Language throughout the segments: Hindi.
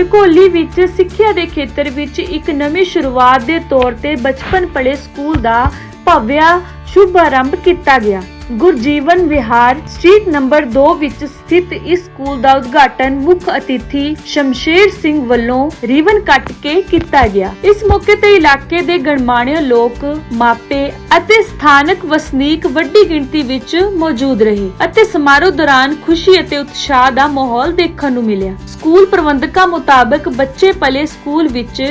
ਢਕੋਲੀ ਵਿੱਚ ਸਿੱਖਿਆ ਦੇ ਖੇਤਰ ਵਿੱਚ ਇੱਕ ਨਵੀਂ ਸ਼ੁਰੂਆਤ ਦੇ ਤੌਰ ਤੇ ਬਚਪਨ ਪਲੇ ਸਕੂਲ ਦਾ ਭਵਿਆ ਸ਼ੁਭ ਆਰੰਭ ਕੀਤਾ ਗਿਆ। ਗੁਰਜੀਵਨ ਵਿਹਾਰ ਸਟਰੀਟ ਨੰਬਰ 2 ਵਿੱਚ ਸਥਿਤ ਇਸ ਸਕੂਲ ਦਾ ਉਦਘਾਟਨ ਮੁੱਖ ਅਤਿਥੀ ਸ਼ਮਸ਼ੇਰ ਸਿੰਘ ਵੱਲੋਂ ਰੀਬਨ ਕੱਟ ਕੇ ਕੀਤਾ ਗਿਆ। ਇਸ ਮੌਕੇ ਤੇ ਇਲਾਕੇ ਦੇ ਗਣਮਾਣੇ ਲੋਕ, ਮਾਪੇ ਅਤੇ ਸਥਾਨਕ ਵਸਨੀਕ ਵੱਡੀ ਗਿਣਤੀ ਵਿੱਚ ਮੌਜੂਦ ਰਹੇ ਅਤੇ ਸਮਾਰੋਹ ਦੌਰਾਨ ਖੁਸ਼ੀ ਅਤੇ ਉਤਸ਼ਾਹ ਦਾ ਮਾਹੌਲ ਦੇਖਣ ਨੂੰ ਮਿਲਿਆ। ਸਕੂਲ ਪ੍ਰਬੰਧਕਾਂ ਮੁਤਾਬਕ ਬੱਚੇ ਪਲੇ ਸਕੂਲ ਵਿੱਚ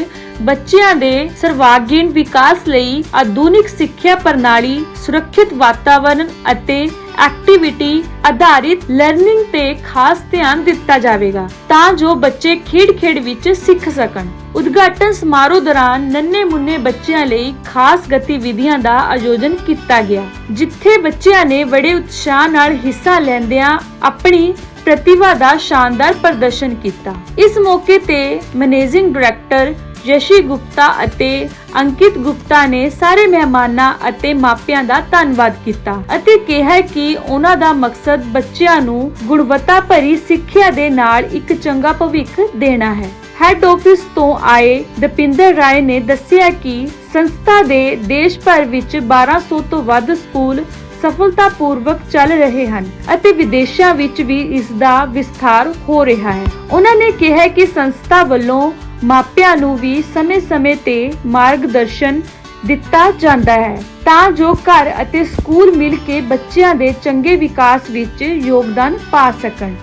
ਬੱਚਿਆਂ ਦੇ ਸਰਵਾਂਗੀਣ ਵਿਕਾਸ ਲਈ ਆਧੁਨਿਕ ਸਿੱਖਿਆ ਪ੍ਰਣਾਲੀ, ਸੁਰੱਖਿਅਤ ਵਾਤਾਵਰਣ ਅਤੇ ਐਕਟੀਵਿਟੀ ਆਧਾਰਿਤ ਲਰਨਿੰਗ ਤੇ ਖਾਸ ਧਿਆਨ ਦਿੱਤਾ ਜਾਵੇਗਾ ਤਾਂ ਜੋ ਬੱਚੇ ਖੇਡ-ਖੇਡ ਵਿੱਚ ਸਿੱਖ ਸਕਣ। ਉਦਘਾਟਨ ਸਮਾਰੋਹ ਦੌਰਾਨ ਨੰਨੇ-ਮੁੰਨੇ ਬੱਚਿਆਂ ਲਈ ਖਾਸ ਗਤੀਵਿਧੀਆਂ ਦਾ ਆਯੋਜਨ ਕੀਤਾ ਗਿਆ, ਜਿੱਥੇ ਬੱਚਿਆਂ ਨੇ ਬੜੇ ਉਤਸ਼ਾਹ ਨਾਲ ਹਿੱਸਾ ਲੈਂਦਿਆਂ ਆਪਣੀ ਪ੍ਰਤਿਭਾ ਦਾ ਸ਼ਾਨਦਾਰ ਪ੍ਰਦਰਸ਼ਨ ਕੀਤਾ। ਇਸ ਮੌਕੇ ਤੇ ਮੈਨੇਜਿੰਗ ਡਾਇਰੈਕਟਰ ਯਸ਼ੀ ਗੁਪਤਾ ਅਤੇ ਅੰਕਿਤ ਗੁਪਤਾ ਨੇ ਸਾਰੇ ਮਹਿਮਾਨਾਂ ਅਤੇ ਮਾਪਿਆਂ ਦਾ ਧੰਨਵਾਦ ਕੀਤਾ ਅਤੇ ਕਿਹਾ ਕਿ ਉਹਨਾਂ ਦਾ ਮਕਸਦ ਬੱਚਿਆਂ ਨੂੰ ਗੁਣਵੱਤਾ ਭਰੀ ਸਿੱਖਿਆ ਦੇ ਨਾਲ ਇੱਕ ਚੰਗਾ ਭਵਿੱਖ ਦੇਣਾ ਹੈ। ਹੈੱਡ ਆਫਿਸ ਤੋਂ ਆਏ ਦਪਿੰਦਰ ਰਾਏ ਨੇ ਦੱਸਿਆ ਕਿ ਸੰਸਥਾ ਦੇ ਦੇਸ਼ ਭਰ ਵਿੱਚ 1200 ਤੋਂ ਵੱਧ ਸਕੂਲ ਸਫਲਤਾਪੂਰਵਕ ਚੱਲ ਰਹੇ ਹਨ ਅਤੇ ਵਿਦੇਸ਼ਾਂ ਵਿੱਚ ਵੀ ਇਸ ਦਾ ਵਿਸਥਾਰ ਹੋ ਰਿਹਾ ਹੈ। ਉਹਨਾਂ ਨੇ ਕਿਹਾ ਕਿ ਸੰਸਥਾ ਵੱਲੋਂ ਮਾਪਿਆਂ ਨੂੰ ਵੀ ਸਮੇਂ-ਸਮੇਂ ਤੇ ਮਾਰਗਦਰਸ਼ਨ ਦਿੱਤਾ ਜਾਂਦਾ ਹੈ ਤਾਂ ਜੋ ਘਰ ਅਤੇ ਸਕੂਲ ਮਿਲ ਕੇ ਬੱਚਿਆਂ ਦੇ ਚੰਗੇ ਵਿਕਾਸ ਵਿੱਚ ਯੋਗਦਾਨ ਪਾ ਸਕਣ।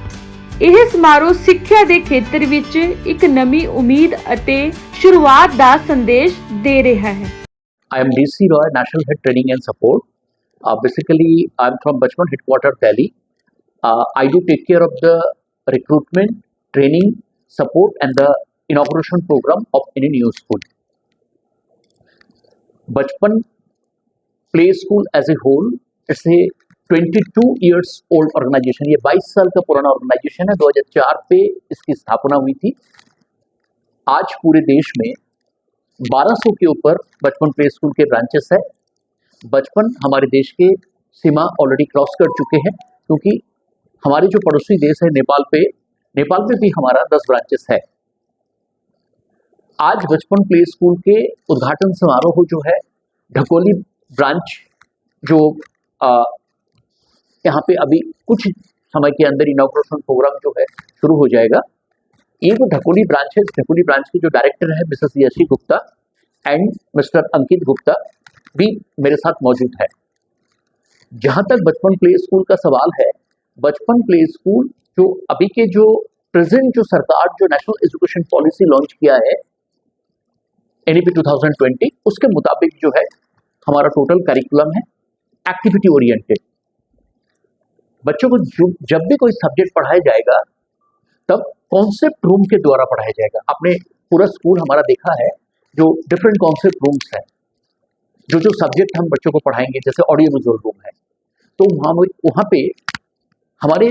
ਇਹ ਸਮਾਰੋਹ ਸਿੱਖਿਆ ਦੇ ਖੇਤਰ ਵਿੱਚ ਇੱਕ ਨਵੀਂ ਉਮੀਦ ਅਤੇ ਸ਼ੁਰੂਆਤ ਦਾ ਸੰਦੇਸ਼ ਦੇ ਰਿਹਾ ਹੈ। I am DC Roy, National Head Training and Support. Basically, I am from Bachpan Headquarter, Delhi. I do take care of the recruitment, training, support and the inauguration program of any new school. Bachpan Play School as a whole, it's a 22 years old organization. ये 22 साल का पुराना ऑर्गेनाइजेशन है। 2004 पे इसकी स्थापना हुई थी। आज पूरे देश में 1200 के ऊपर बचपन प्ले स्कूल के ब्रांचेस है। बचपन हमारे देश के सीमा ऑलरेडी क्रॉस कर चुके हैं, क्योंकि हमारे जो पड़ोसी देश है नेपाल पे भी हमारा 10 ब्रांचेस है। आज बचपन प्ले स्कूल के उद्घाटन समारोह जो है ढकोली ब्रांच जो यहाँ पे अभी कुछ समय के अंदर इनॉग्रेशन प्रोग्राम जो है शुरू हो जाएगा। ये जो ढकोली ब्रांच है, इस ढकोली ब्रांच के जो डायरेक्टर है Mrs Yashi Gupta and Mr Ankit Gupta भी मेरे साथ मौजूद है। जहाँ तक बचपन प्ले स्कूल का सवाल है, बचपन प्ले स्कूल जो अभी के जो प्रेजेंट जो सरकार जो नेशनल एजुकेशन पॉलिसी लॉन्च किया है NEP 2020, उसके मुताबिक जो है हमारा टोटल करिकुलम है एक्टिविटी ओरिएंटेड। बच्चों को जब भी कोई सब्जेक्ट पढ़ाया जाएगा तब कॉन्सेप्ट रूम के द्वारा पढ़ाया जाएगा। आपने पूरा स्कूल हमारा देखा है, जो डिफरेंट कॉन्सेप्ट रूम्स है, जो सब्जेक्ट हम बच्चों को पढ़ाएंगे, जैसे ऑडियो विजुअल रूम है, तो वहाँ पे हमारे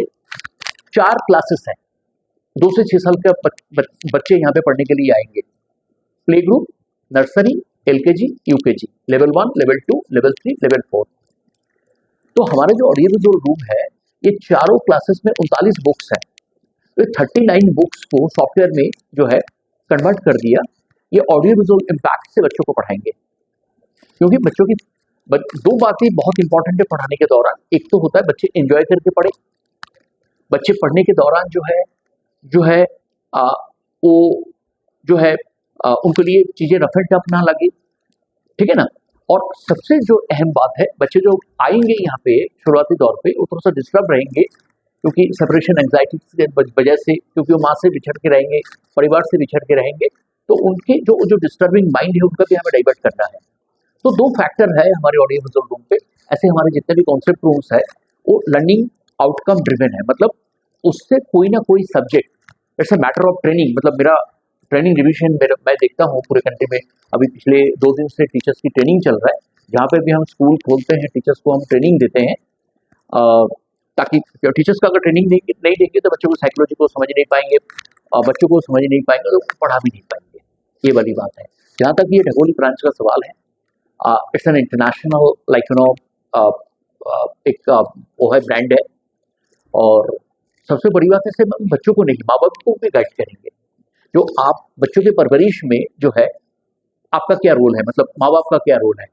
4 क्लासेस हैं। 2 से 6 साल के बच्चे यहाँ पे पढ़ने के लिए आएंगे। Play group, nursery, LKG, UKG, level 1, level 2, level 3, level 4। तो हमारा जो ऑडियो विजुअल रूम है, ये चारों क्लासेस में 39 बुक्स हैं। तो 39 बुक्स को सॉफ्टवेयर में जो है कन्वर्ट कर दिया। ये ऑडियो विजुअल इम्पैक्ट से बच्चों को पढ़ाएंगे, क्योंकि बच्चों की 2 बातें बहुत इंपॉर्टेंट है पढ़ाने के दौरान। एक तो होता है बच्चे एंजॉय करके पढ़े। बच्चे पढ़ने के दौरान उनके लिए चीजें रफ एंड टफ ना लगे, ठीक है ना। और सबसे जो अहम बात है, बच्चे जो आएंगे यहाँ पे शुरुआती दौर पे वो थोड़ा सा डिस्टर्ब रहेंगे, क्योंकि सेपरेशन एंजाइटी की वजह से, क्योंकि वो माँ से बिछड़ के रहेंगे, परिवार से बिछड़ के रहेंगे, तो उनके जो डिस्टर्बिंग माइंड है उनका भी हमें डाइवर्ट करना है। तो 2 फैक्टर है हमारे ऑडियो विजुअल रूम पे। ऐसे हमारे जितने भी कॉन्सेप्ट रूम्स है वो लर्निंग आउटकम ड्रिवन है, मतलब उससे कोई ना कोई subject, it's a matter of training. मतलब मेरा ट्रेनिंग डिवीजन मैं देखता हूँ पूरे कंट्री में। अभी पिछले 2 दिन से टीचर्स की ट्रेनिंग चल रहा है, जहाँ पे भी हम स्कूल खोलते हैं टीचर्स को हम ट्रेनिंग देते हैं, ताकि टीचर्स का अगर ट्रेनिंग नहीं देंगे तो बच्चों को साइकोलॉजी को समझ नहीं पाएंगे, बच्चों को समझ नहीं पाएंगे तो पढ़ा भी नहीं पाएंगे। ये वाली बात है। जहाँ तक ये ढकोली ब्रांच का सवाल है, इट्स एन इंटरनेशनल एक वो है ब्रांड है, और सबसे बड़ी बात है इससे बच्चों को नहीं, माँ बाप को भी गाइड करेंगे, जो आप बच्चों के परवरिश में जो है आपका क्या रोल है, मतलब माँ बाप का क्या रोल है।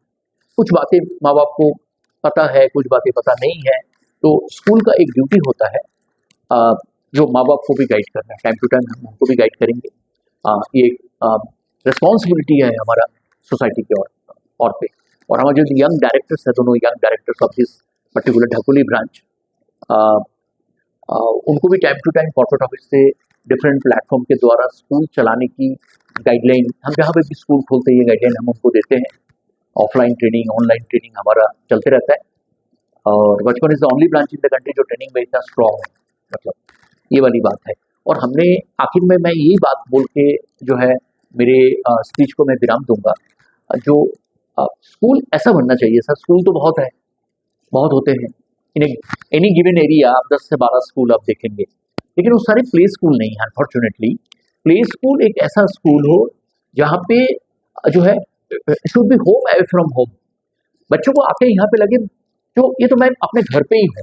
कुछ बातें माँ बाप को पता है, कुछ बातें पता नहीं है, तो स्कूल का एक ड्यूटी होता है जो माँ बाप को भी गाइड करना है। टाइम टू टाइम हम उनको भी गाइड करेंगे। ये रिस्पॉन्सिबिलिटी है हमारा सोसाइटी के और पे। और हमारे जो यंग डायरेक्टर्स है, दोनों young directors of this particular Dhakoli branch, उनको भी time to time corporate office से डिफरेंट प्लेटफॉर्म के द्वारा स्कूल चलाने की गाइडलाइन, हम जहाँ पे भी स्कूल खोलते हैं ये गाइडलाइन हम उनको देते हैं। ऑफलाइन ट्रेनिंग, ऑनलाइन ट्रेनिंग हमारा चलते रहता है। और बचपन is the only branch in the country जो ट्रेनिंग में इतना स्ट्रॉन्ग है, मतलब ये वाली बात है। और हमने आखिर में मैं यही बात बोल के जो है मेरे स्पीच को मैं विराम दूंगा। जो स्कूल ऐसा बनना चाहिए सर, स्कूल तो बहुत है, बहुत होते हैं इन एनी गिवन एरिया। आप 10 से 12 स्कूल आप देखेंगे, लेकिन वो सारे प्ले स्कूल नहीं है। अनफॉर्चुनेटली प्ले स्कूल एक ऐसा स्कूल हो जहाँ पे जो है should be home away from home. बच्चों को आके यहाँ पे लगे जो ये तो मैं अपने घर पे ही हूँ,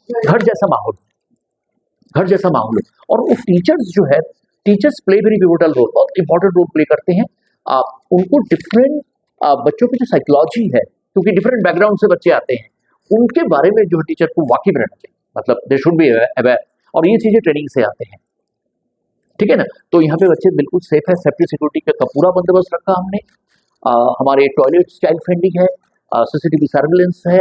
घर जैसा माहौल, घर जैसा माहौल। और वो टीचर्स जो है, teachers play very pivotal role, बहुत इंपॉर्टेंट रोल प्ले करते हैं। उनको डिफरेंट बच्चों की जो साइकोलॉजी है, क्योंकि डिफरेंट बैकग्राउंड से बच्चे आते हैं, उनके बारे में जो है टीचर को वाकिफ रहना चाहिए, मतलब दे शुड बी अवेयर। और ये चीजें ट्रेनिंग से आते हैं, ठीक है ना। तो यहाँ पे बच्चे बिल्कुल सेफ है, सेफ्टी सिक्योरिटी का पूरा बंदोबस्त रखा हमने। हमारे टॉयलेट चाइल्ड फ्रेंडली है, सीसीटीवी सर्विलेंस है,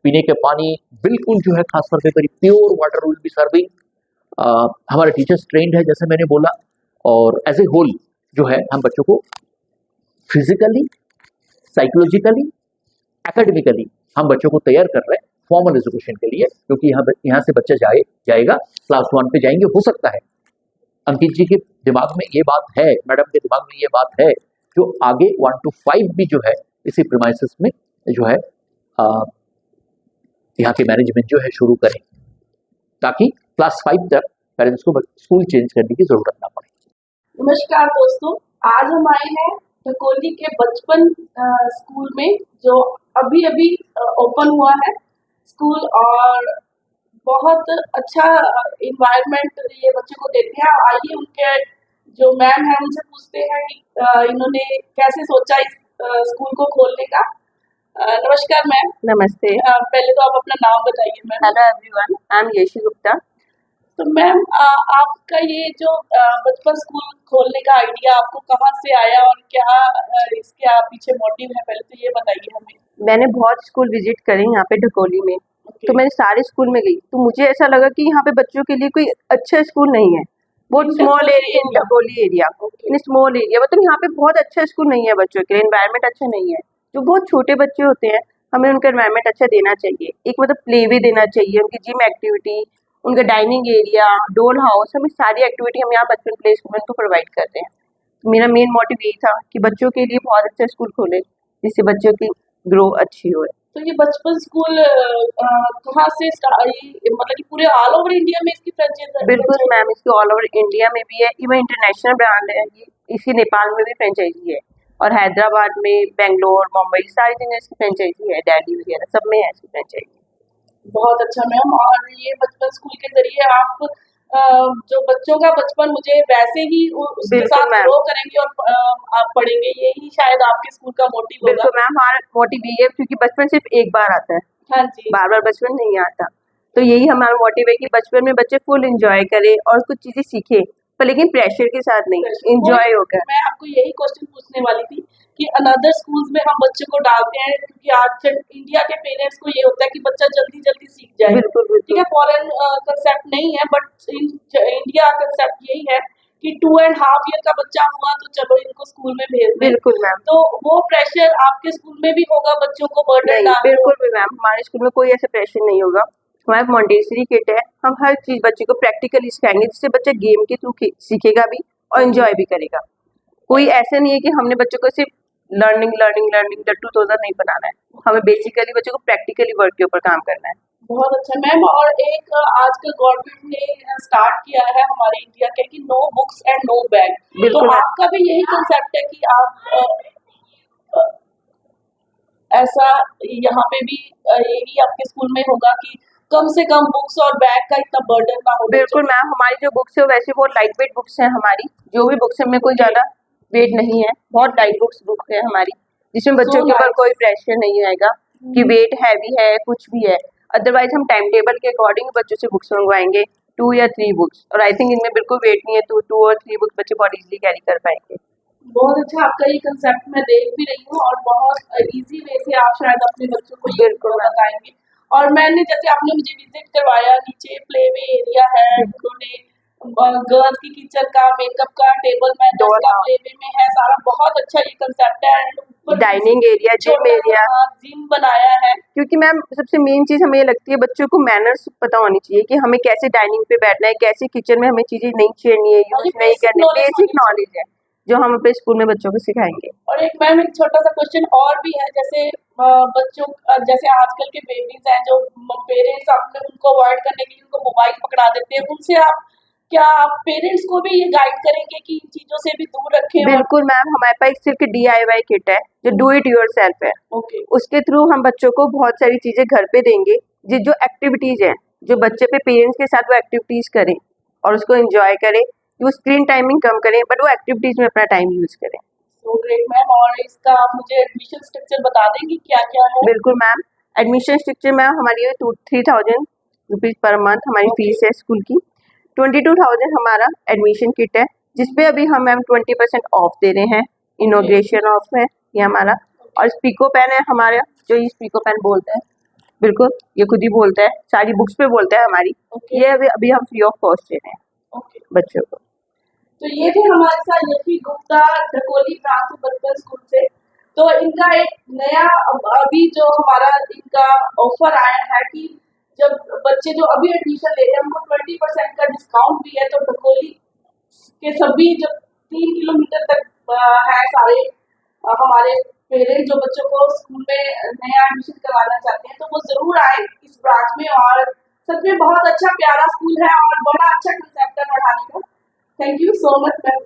पीने के पानी बिल्कुल जो है खास तौर पे pure water will be serving. हमारे टीचर्स ट्रेंड है जैसे मैंने बोला। और एज ए होल जो है हम बच्चों को फिजिकली, साइकोलॉजिकली, एकेडमिकली हम बच्चों को तैयार कर रहे हैं फॉर्मल एजुकेशन के लिए। क्योंकि यहाँ से बच्चा जाएगा क्लास 1 पे जाएंगे, हो सकता है अंकित जी के दिमाग में ये बात है, मैडम के दिमाग में ये बात है, जो आगे 1 to 5 भी जो है इसी प्रीमाइसेस में जो है यहाँ के मैनेजमेंट जो है शुरू करें, ताकि क्लास 5 तक पेरेंट्स को स्कूल चेंज करने की जरूरत ना पड़े। नमस्कार दोस्तों, आज हम आए हैं ढकोली के बचपन स्कूल में, जो अभी अभी ओपन हुआ है स्कूल। और बहुत अच्छा इन्वायरमेंट ये बच्चे को देते हैं। आइए उनके जो मैम है उनसे पूछते हैं कि इन्होंने कैसे सोचा इस स्कूल को खोलने का। नमस्कार मैम। नमस्ते। पहले तो आप अपना नाम बताइए ma'am. Hello everyone, I am Yeshi Gupta. तो मैम आपका ये जो बचपन स्कूल खोलने का आइडिया आपको कहाँ से आया और क्या इसके पीछे मोटिव है, पहले तो ये बताइए हमें। मैंने बहुत स्कूल विजिट करे यहाँ पे ढकोली में, तो मैंने सारे स्कूल में गई, तो मुझे ऐसा लगा कि यहाँ पे बच्चों के लिए कोई अच्छा स्कूल नहीं है। बहुत small area, in Dhakoli area, in small area, मतलब यहाँ पे बहुत अच्छा स्कूल नहीं है बच्चों के लिए, एनवायरनमेंट अच्छा नहीं है। जो बहुत छोटे बच्चे होते हैं, हमें उनका एनवायरनमेंट अच्छा देना चाहिए। एक मतलब प्ले वे देना चाहिए, उनकी जिम एक्टिविटी, उनका डाइनिंग एरिया, डोल हाउस, हमें सारी एक्टिविटी हम यहाँ बचपन प्ले स्कूल में तो प्रोवाइड करते हैं। तो मेरा मेन मोटिव यही था कि बच्चों के लिए बहुत अच्छा स्कूल खोले, जिससे बच्चों की ग्रो अच्छी हो। तो ये बचपन स्कूल कहाँ से मतलब कि पूरे ऑल ओवर इंडिया में इसकी फ्रेंचाइज है? बिल्कुल मैम, इसकी ऑल ओवर इंडिया में भी है, इवन इंटरनेशनल ब्रांड है ये। इसी नेपाल में भी फ्रेंचाइजी है, और हैदराबाद में, बेंगलोर, मुंबई, सारी जगह इसकी फ्रेंचाइजी है, दिल्ली वगैरह सब में है इसकी फ्रेंचाइजी। बहुत अच्छा मैम। और ये बचपन स्कूल के जरिए आप जो बच्चों का बचपन मुझे वैसे ही उसके साथ ग्रो करेंगे और आप पढ़ेंगे, यही शायद आपके स्कूल का मोटिव होगा। बिल्कुल मैम, हमारा मोटिव यही है, क्योंकि बचपन सिर्फ एक बार आता है, हाँ जी, बार बार बचपन नहीं आता। तो यही हमारा मोटिव है कि बचपन में बच्चे फुल एंजॉय करे और कुछ चीजें सीखे, पर लेकिन प्रेशर के साथ नहीं, एंजॉय होकर। मैं आपको यही क्वेश्चन पूछने वाली थी कि अनदर स्कूल्स में हम बच्चों को डालते हैं, क्योंकि आज इंडिया के पेरेंट्स को ये होता है कि बच्चा जल्दी जल्दी सीख जाए। बिल्कुल ठीक बिल्कुल है, फॉरेन कंसेप्ट नहीं है, बट इंडिया कंसेप्ट यही है कि 2.5 ईयर का बच्चा हुआ तो चलो इनको स्कूल में भेज दें। बिल्कुल मैम। तो वो प्रेशर आपके स्कूल में भी होगा, बच्चों को बर्डन नहीं, डालना? बिल्कुल भी मैम, हमारे स्कूल में कोई ऐसा प्रेशर नहीं होगा। हमारे मॉन्टेसरी किट है, हम हर चीज बच्चे को प्रैक्टिकली सिखाएंगे, जिससे बच्चा गेम के थ्रू सीखेगा भी और एंजॉय भी करेगा। कोई ऐसा नहीं है कि हमने बच्चों को सिर्फ लर्निंग लर्निंग लर्निंग लट्टू तोता नहीं बनाना है, हमें बेसिकली बच्चों को प्रैक्टिकली वर्क के ऊपर काम करना है। बहुत अच्छा मैम। और एक आजकल गवर्नमेंट ने स्टार्ट किया है हमारे इंडिया के कि no books and no bag, तो बिल्कुल। आपका भी यही कंसेप्ट है कि आप ऐसा यहाँ पे भी यही आपके स्कूल में होगा कि कम से कम बुक्स और बैग का इतना बर्डन ना हो बिल्कुल मैम, हमारी जो बुक्स है वैसे बहुत लाइट वेट बुक्स हैं हमारी, जो भी बुक्स में कोई ज़्यादा वेट नहीं है, बहुत लाइट बुक है हमारी, जिसमें बच्चों के ऊपर nice. कोई प्रेशर नहीं आएगा कि वेट हैवी है कुछ भी है। अदरवाइज हम टाइम टेबल के अकॉर्डिंग बच्चों से बुक्स मंगवाएंगे 2 या 3 बुक्स, और आई थिंक इनमें बिल्कुल वेट नहीं है, 2 और 3 बुक्स बच्चे बहुत इजीली कैरी कर पाएंगे। बहुत अच्छा आपका ये कंसेप्ट मैं देख भी रही हूँ और बहुत इजी वे से आप शायद अपने बच्चों को ये बिल्कुल मैम। बताएंगे। और मैंने जैसे आपने मुझे विजिट करवाया, नीचे प्ले वे एरिया है, उन्होंने गर्ल्स की किचन का, मेकअप का, टेबल मैनर्स Door, का हाँ। प्ले वे में है सारा, बहुत अच्छा ये कंसेप्ट है। एंड ऊपर dining area, gym area, gym बनाया है। क्योंकि मैम सबसे मेन चीज़ हमें ये लगती है बच्चों को मैनर्स पता होनी चाहिए कि हमें कैसे डाइनिंग पे बैठना है, कैसे किचन में हमें चीज़ें नहीं छेड़नी है, और ये यूज नहीं basic करनी, knowledge बेसिक होनी नॉलेज है जो हम अपने स्कूल में बच्चों को सिखाएंगे। और एक मैम एक छोटा सा क्वेश्चन और भी है, जैसे बच्चों जैसे आजकल के बेबीज हैं जो पेरेंट्स अपने उनको अवॉइड करने के लिए उनको मोबाइल पकड़ा देते हैं, उनसे आप क्या आप पेरेंट्स को भी ये गाइड करेंगे कि इन चीजों से भी दूर रखें? बिल्कुल मैम, हमारे पास एक सिर्फ DIY किट है जो डू इट योर सेल्फ है, ओके उसके थ्रू हम बच्चों को बहुत सारी चीज़ें घर पे देंगे, जो एक्टिविटीज़ हैं जो बच्चे पे पेरेंट्स के साथ वो एक्टिविटीज़ करें और उसको एंजॉय करें, वो स्क्रीन टाइमिंग कम करें बट वो एक्टिविटीज़ में अपना टाइम यूज़ करें। So great ma'am. और इसका आप मुझे एडमिशन स्ट्रक्चर बता देंगे क्या क्या है? बिल्कुल मैम, एडमिशन स्ट्रक्चर मैम हमारी 3,000 रुपीज़ पर मंथ हमारी फीस है स्कूल की, 22,000 हमारा एडमिशन किट है, जिसपे अभी हम मैम 20% ऑफ दे रहे हैं, इनॉग्रेशन ऑफ है ये हमारा। और स्पीको पेन है हमारा, जो ये स्पीको पेन बोलता है, बिल्कुल ये खुद ही बोलता है, सारी बुक्स पे बोलता है हमारी, ये अभी हम फ्री ऑफ कॉस्ट दे रहे हैं ओके, बच्चों को। तो ये थे हमारे साथ यशी गुप्ता ढकोली ब्रांच बचपन स्कूल से। तो इनका एक नया अभी जो हमारा इनका ऑफर आया है कि जब बच्चे जो अभी एडमिशन ले रहे हैं उनको 20% का डिस्काउंट भी है। तो ढकोली के सभी जो 3 किलोमीटर तक है सारे हमारे पेरेंट्स जो बच्चों को स्कूल में नया एडमिशन करवाना चाहते हैं, तो वो जरूर आए इस ब्रांच में। और सच में बहुत अच्छा प्यारा स्कूल है और बड़ा अच्छा कंसेप्ट है पढ़ाने का। Thank you so much, Ma'am.